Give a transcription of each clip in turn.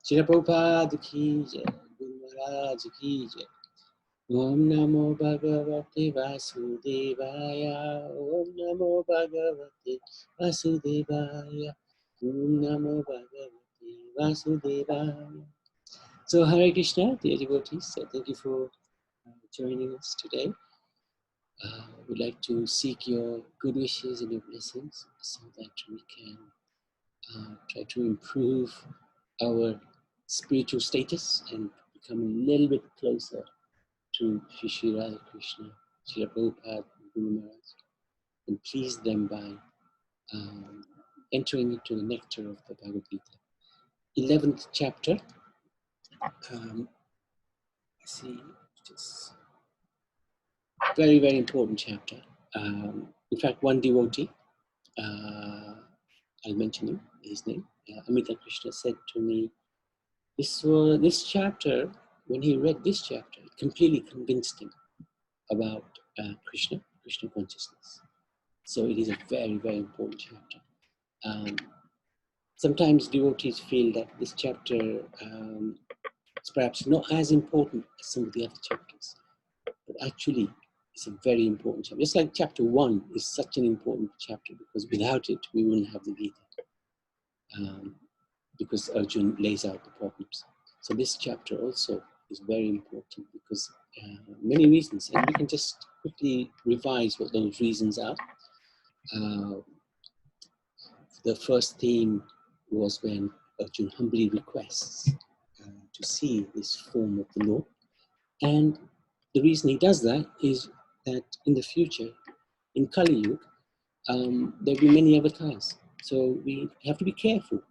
Srila Prabhupada ki jai, Guru Maharaj ki jai. Om Namo Bhagavate Vasudevaya. Om Namo Bhagavate Vasudevaya. Om Namo Bhagavate Vasudevaya. So Hare Krishna, dear devotees, so thank you for joining us today. We'd like to seek your good wishes and your blessings so that we can try to improve our spiritual status and become a little bit closer to Shri Radha Krishna, Srila Prabhupada, and Guru Maharaj, and please them by entering into the nectar of the Bhagavad Gita. 11th chapter. See, just very, very important chapter. In fact, one devotee, I'll mention his name, Amita Krishna, said to me, this chapter, when he read this chapter, it completely convinced him about Krishna consciousness. So it is a very, very important chapter. Sometimes devotees feel that this chapter is perhaps not as important as some of the other chapters, but actually it's a very important chapter. Just like chapter 1 is such an important chapter because without it, we wouldn't have the Gita. Because Arjuna lays out the problems. So this chapter also is very important because many reasons, and we can just quickly revise what those reasons are. The first theme was when Arjuna humbly requests to see this form of the Lord. And the reason he does that is that in the future, in Kali Yuga, there'll be many avatars. So we have to be careful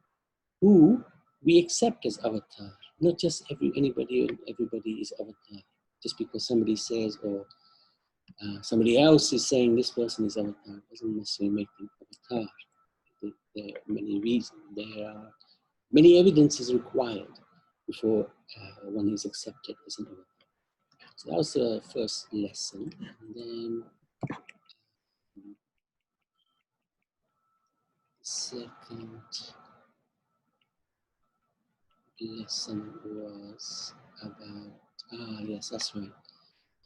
who we accept as avatar. Not just anybody and everybody is avatar. Just because somebody says or somebody else is saying this person is avatar doesn't necessarily make them avatar. There are many reasons. There are many evidences required before one is accepted as an avatar. So that was the first lesson. And then the second lesson was about, yes, that's right.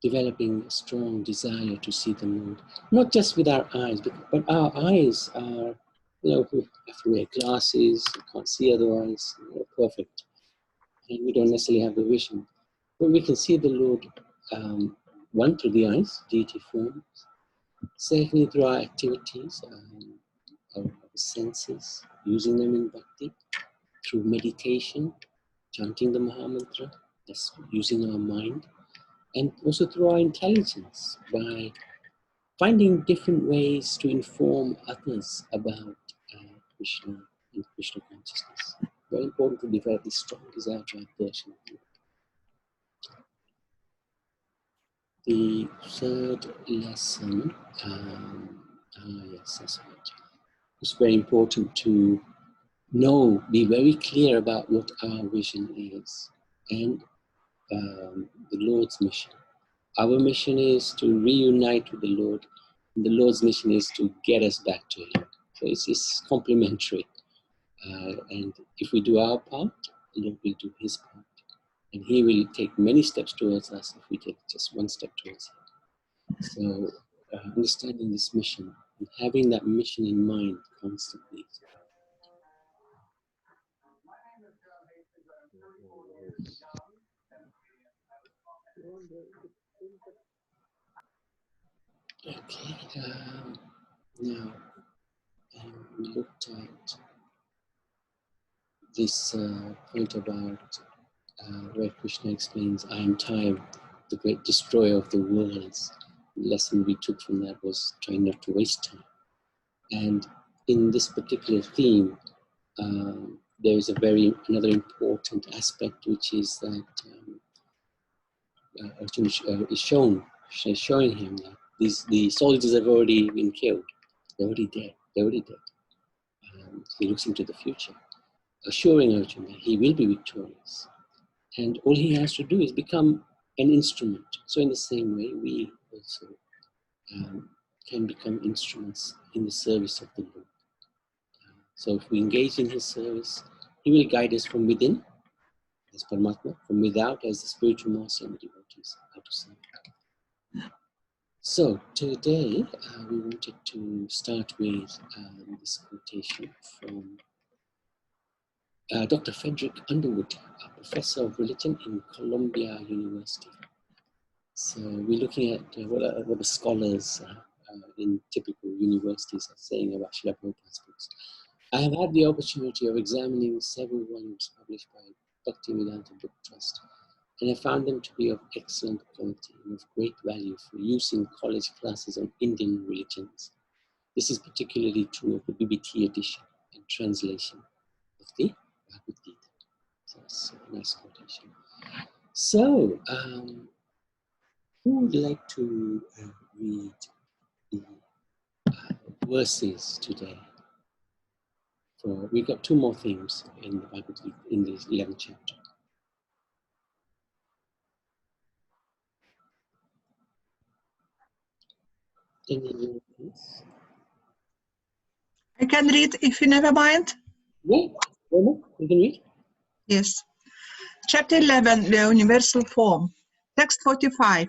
Developing a strong desire to see the Lord, not just with our eyes, but our eyes are, we have to wear glasses, we can't see otherwise, perfect. And we don't necessarily have the vision. But we can see the Lord, one, through the eyes, deity forms, secondly, through our activities, our senses, using them in bhakti, through meditation, chanting the Mahamantra, that's using our mind, and also through our intelligence by finding different ways to inform others about Krishna and Krishna consciousness. Very important to develop this strong desire to have darshan. The third lesson, yes, that's right. It's very important to be very clear about what our vision is and the Lord's mission. Our mission is to reunite with the Lord, and the Lord's mission is to get us back to Him. So it's complementary. And if we do our part, the Lord will do His part. And He will take many steps towards us if we take just one step towards Him. So understanding this mission and having that mission in mind constantly. Okay, now we looked at this point about where Krishna explains, I am time, the great destroyer of the worlds. The lesson we took from that was trying not to waste time. And in this particular theme, there is another important aspect, which is that Arjuna is showing him that the soldiers have already been killed. They're already dead. He looks into the future, assuring Arjuna that he will be victorious. And all he has to do is become an instrument. So in the same way, we also can become instruments in the service of the Lord. So if we engage in His service, He will guide us from within as Paramatma, from without as the spiritual master and the devotees out of sight. So today we wanted to start with this quotation from Dr. Frederick Underwood, a professor of religion in Columbia University. So we're looking at what the scholars in typical universities are saying about Srila Prabhupada's books. I have had the opportunity of examining several volumes published by Bhaktivedanta Book Trust, and I found them to be of excellent quality and of great value for use in college classes on Indian religions. This is particularly true of the BBT edition and translation of the Bhagavad Gita. So that's a nice quotation. So, who would like to read the verses today? We've got two more themes in the Bhagavad Gita in this 11th chapter. Anyone, please? I can read if you never mind. Yeah, you can read. Yes. Chapter 11, the universal form. Text 45.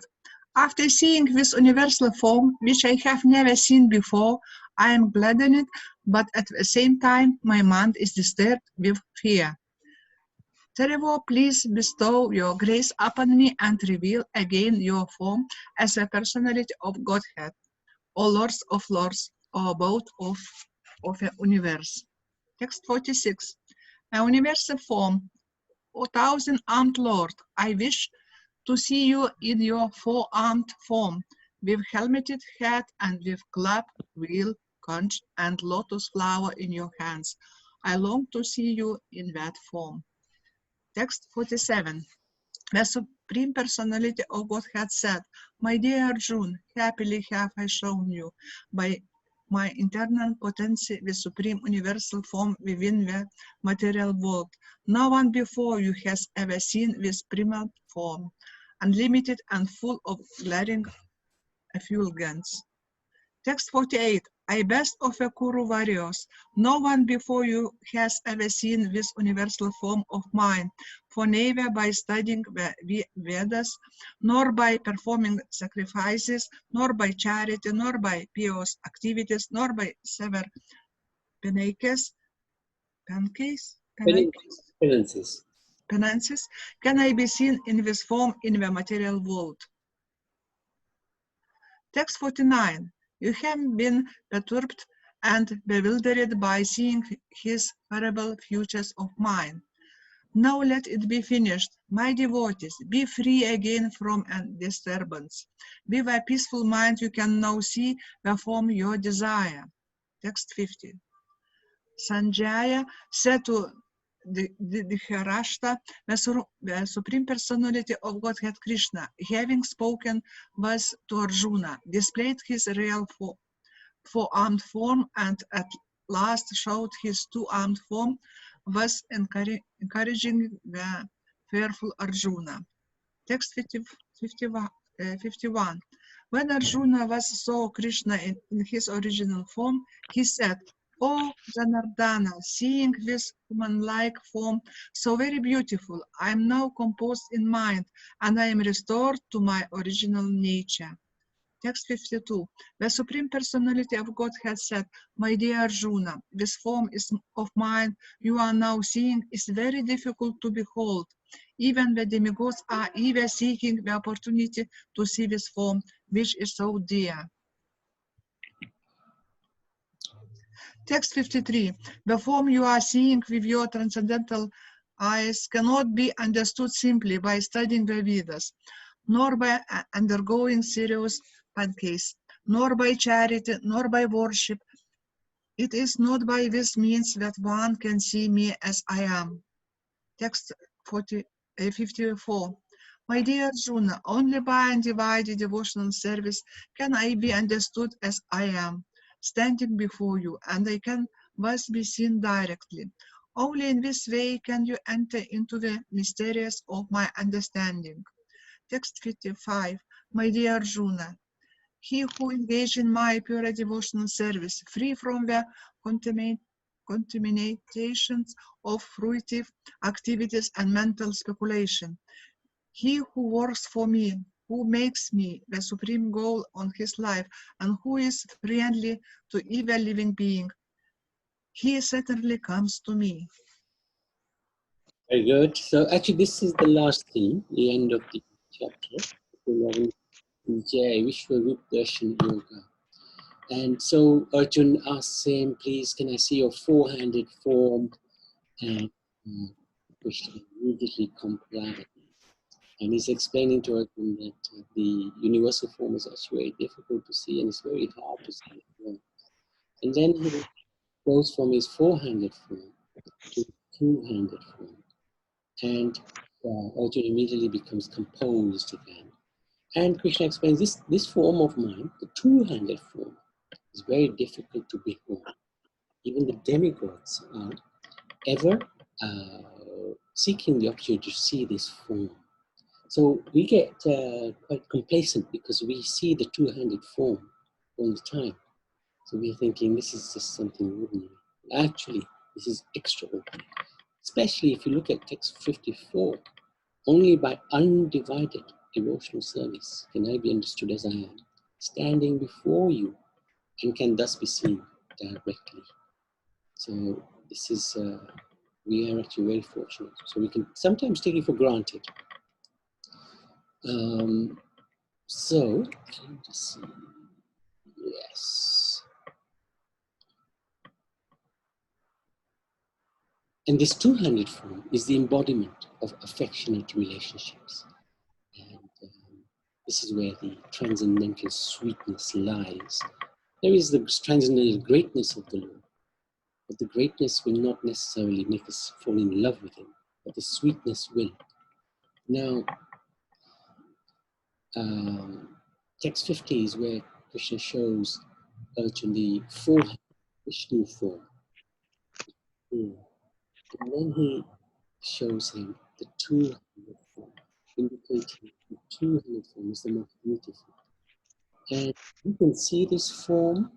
After seeing this universal form, which I have never seen before, I am gladdened, but at the same time, my mind is disturbed with fear. Therefore, please bestow your grace upon me and reveal again your form as a personality of Godhead, or Lords of Lords, or both of a universe. Text 46. A universal form, O thousand-armed Lord, I wish to see you in your four-armed form, with helmeted head and with club, wheel, conch, and lotus flower in your hands. I long to see you in that form. Text 47. The Supreme Personality of Godhead said, My dear Arjuna, happily have I shown you by my internal potency the supreme universal form within the material world. No one before you has ever seen this primal form, unlimited and full of glaring effulgence. Text 48. I best of the Kuru warriors. No one before you has ever seen this universal form of mine, for neither by studying the Vedas, nor by performing sacrifices, nor by charity, nor by pious activities, nor by severe penances, can I be seen in this form in the material world. Text 49. You have been perturbed and bewildered by seeing his horrible features of mine. Now let it be finished. My devotees, be free again from a disturbance. With a peaceful mind you can now see the form you desire. Text 50. Sanjaya said to the Dharashta, the Supreme Personality of Godhead Krishna, having spoken thus to Arjuna, displayed his real four-armed form and at last showed his two-armed form, thus encouraging the fearful Arjuna. Text 51. When Arjuna was saw Krishna in his original form, he said, O Janardana, seeing this human-like form so very beautiful, I am now composed in mind, and I am restored to my original nature. Text 52. The Supreme Personality of Godhead said, My dear Arjuna, this form of mine you are now seeing is very difficult to behold. Even the demigods are ever seeking the opportunity to see this form, which is so dear. Text 53. The form you are seeing with your transcendental eyes cannot be understood simply by studying the Vedas, nor by undergoing serious pancakes, nor by charity, nor by worship. It is not by this means that one can see me as I am. Text 54. My dear Arjuna, only by undivided devotional service can I be understood as I am, standing before you, and I can thus be seen directly. Only in this way can you enter into the mysteries of my understanding. Text 55. My dear Arjuna, he who engaged in my pure devotional service, free from the contaminations of fruitive activities and mental speculation. He who works for me, who makes me the supreme goal on his life, and who is friendly to every living being, he certainly comes to me. Very good. So actually, this is the last theme, the end of the chapter. 11, Jai Vishwarup Darshan Yoga. And so Arjun asks him, please, can I see your four-handed form? And Krishna immediately complied. And he's explaining to Arjun that the universal form is actually very difficult to see and it's very hard to see. And then he goes from his four-handed form to two-handed form. And Arjun immediately becomes composed again. And Krishna explains this form of mine, the two-handed form, is very difficult to behold. Even the demigods are ever seeking the opportunity to see this form. So we get quite complacent because we see the two-handed form all the time. So we're thinking this is just something ordinary. Actually, this is extraordinary. Especially if you look at text 54, only by undivided devotional service can I be understood as I am, standing before you, and can thus be seen directly. So this is, we are actually very fortunate. So we can sometimes take it for granted. So, let me just see. Yes. And this two-handed form is the embodiment of affectionate relationships. And this is where the transcendental sweetness lies. There is the transcendental greatness of the Lord, but the greatness will not necessarily make us fall in love with him, but the sweetness will. Now, text 50 is where Krishna shows Arjuna the four-handed Vishnu form. And then he shows him the two-handed form, indicating the two-handed form is the most beautiful. And you can see this form.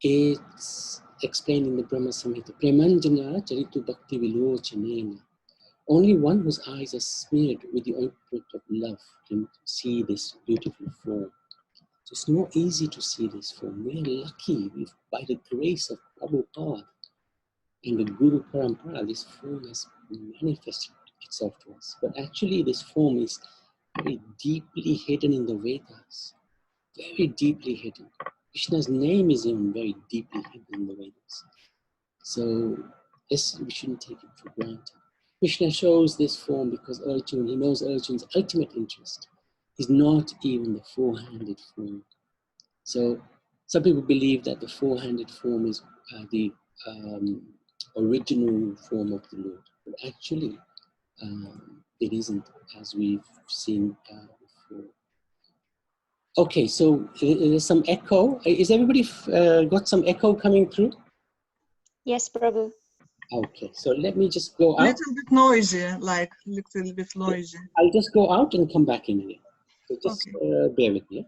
It's explained in the Brahma Samhita. Premanjana charitu bhakti vilochanena. Only one whose eyes are smeared with the ointment of love can see this beautiful form. So it's not easy to see this form. We are lucky by the grace of Prabhupada and the Guru Parampara, this form has manifested itself to us. But actually this form is very deeply hidden in the Vedas. Very deeply hidden. Krishna's name is even very deeply hidden in the Vedas. So this, we shouldn't take it for granted. Krishna shows this form because Arjuna, he knows Arjuna's ultimate interest is not even the four-handed form. So some people believe that the four-handed form is the original form of the Lord, but actually it isn't, as we've seen before. Okay, so there's some echo. Is everybody got some echo coming through? Yes, Prabhu. Okay, so let me just go out. Little bit noisy, like little bit noisy. I'll just go out and come back in again. So just bear with me.